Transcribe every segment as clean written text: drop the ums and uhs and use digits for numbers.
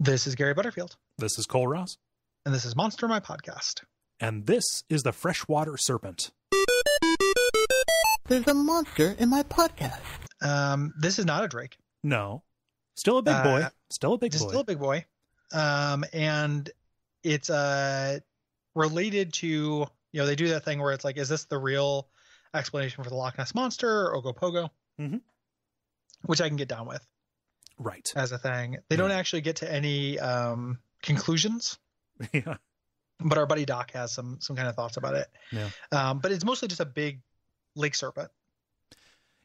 This is Gary Butterfield. This is Cole Ross. And this is Monster My Podcast. And this is the Freshwater Serpent. There's a monster in my podcast. This is not a drake. No. Still a big boy. Still a big boy. Still a big boy. And it's related to, they do that thing where it's like, is this the real explanation for the Loch Ness Monster or Ogopogo? Mm-hmm. Which I can get down with. Right. As a thing. They don't actually get to any conclusions. Yeah. But our buddy Doc has some kind of thoughts about it. Yeah. But it's mostly just a big lake serpent.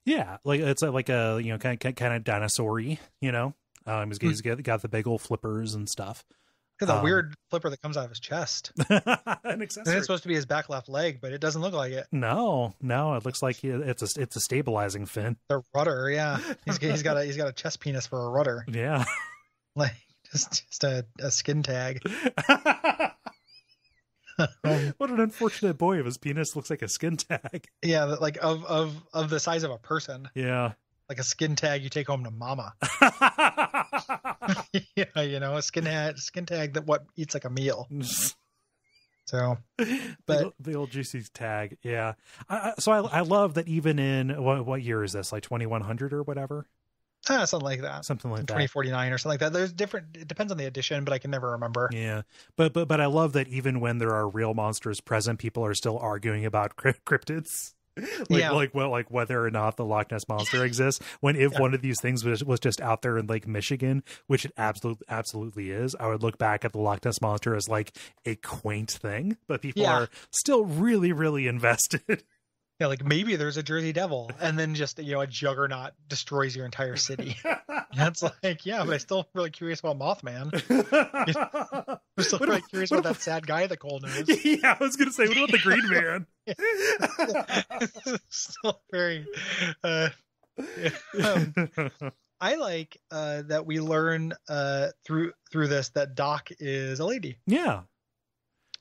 Yeah, like it's like a kind of dinosaur-y, He's got the big old flippers and stuff. Look at the weird flipper that comes out of his chest. An accessory. And it's supposed to be his back left leg, but it doesn't look like it. No, it looks like it's a stabilizing fin. The rudder, yeah. He's got a chest penis for a rudder. Yeah, like just a skin tag. What an unfortunate boy if his penis looks like a skin tag. Yeah, like of the size of a person. Yeah, like a skin tag you take home to mama. Yeah, a skin tag that eats like a meal. So, but the old juicy tag, yeah. So I love that even in what year is this? Like 2100 or whatever. Something like that. 2049 or something like that. There's different. It depends on the edition, but I can never remember. Yeah, but I love that even when there are real monsters present, people are still arguing about cryptids. Like whether or not the Loch Ness Monster exists. When one of these things was just out there in Lake Michigan, which it absolutely is, I would look back at the Loch Ness Monster as like a quaint thing, but people are still really, really invested. Yeah, like maybe there's a Jersey Devil, and then just a juggernaut destroys your entire city. That's like, yeah, but I'm still really curious about Mothman. I'm still really curious about that sad guy that Cole knows. Yeah, I was gonna say, what about the Green Man? Still very. I like that we learn through this that Doc is a lady. Yeah,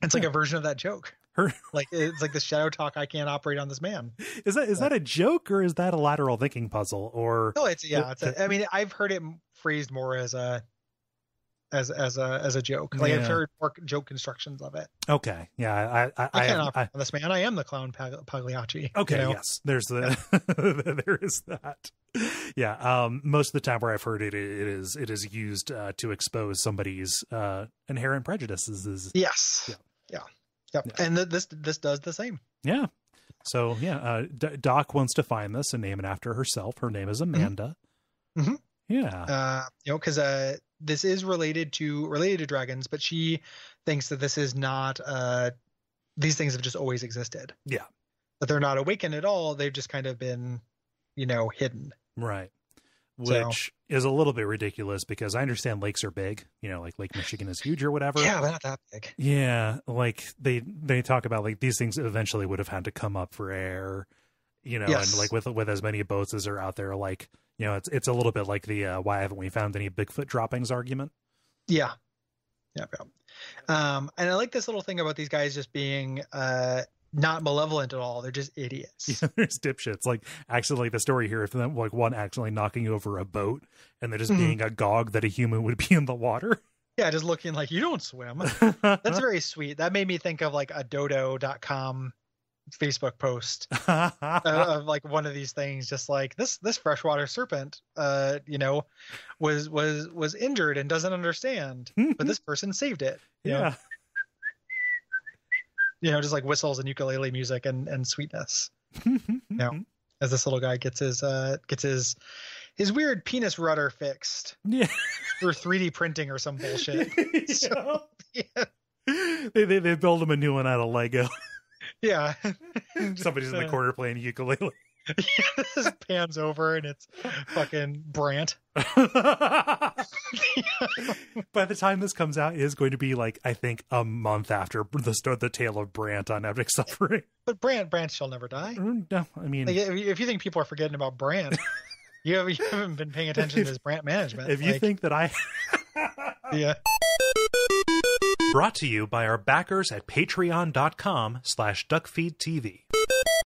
it's like a version of that joke. It's like the shadow talk. I can't operate on this man. Is that a joke or is that a lateral thinking puzzle? Or no, I mean, I've heard it phrased more as a joke. Like I've heard more joke constructions of it. Okay, yeah, I can't operate on this man. I am the clown Pagliacci. Okay, yes, there's there is that. Yeah, most of the time where I've heard it, it is used to expose somebody's inherent prejudices. Yes. Yeah. Yep. Yeah. And this does the same. Yeah. So Doc wants to find this and name it after herself. Her name is Amanda. Mm-hmm. Yeah. Because this is related to dragons, but she thinks that this is not. These things have just always existed. Yeah. But they're not awakened at all. They've just kind of been, hidden. Right. Which is a little bit ridiculous because I understand lakes are big, like Lake Michigan is huge or whatever. Yeah, but not that big. Yeah. Like they talk about like these things eventually would have had to come up for air, yes. And like with as many boats as are out there, like, it's a little bit like the, why haven't we found any Bigfoot droppings argument? Yeah. Yeah. And I like this little thing about these guys just being, not malevolent at all. They're just idiots. Yeah, there's dipshits. Like actually the story here, if them like one accidentally knocking over a boat and they're just being agog that a human would be in the water. Yeah, just looking like you don't swim. That's very sweet. That made me think of like a dodo.com Facebook post of like one of these things, just like this freshwater serpent was injured and doesn't understand, but this person saved it. Yeah. Just like whistles and ukulele music and sweetness. As this little guy gets his weird penis rudder fixed. Yeah. Through 3D printing or some bullshit. So, yeah. They build him a new one out of Lego. Yeah. Somebody's in the corner playing ukulele. Yeah, this pans over and it's fucking Brant. By the time this comes out, it is going to be like, I think, a month after the tale of Brant on Epic Suffering. But Brant shall never die. No, I mean, like, if you think people are forgetting about Brant, you haven't been paying attention to his Brant management. If you think that yeah. Brought to you by our backers at patreon.com/Duckfeed.tv.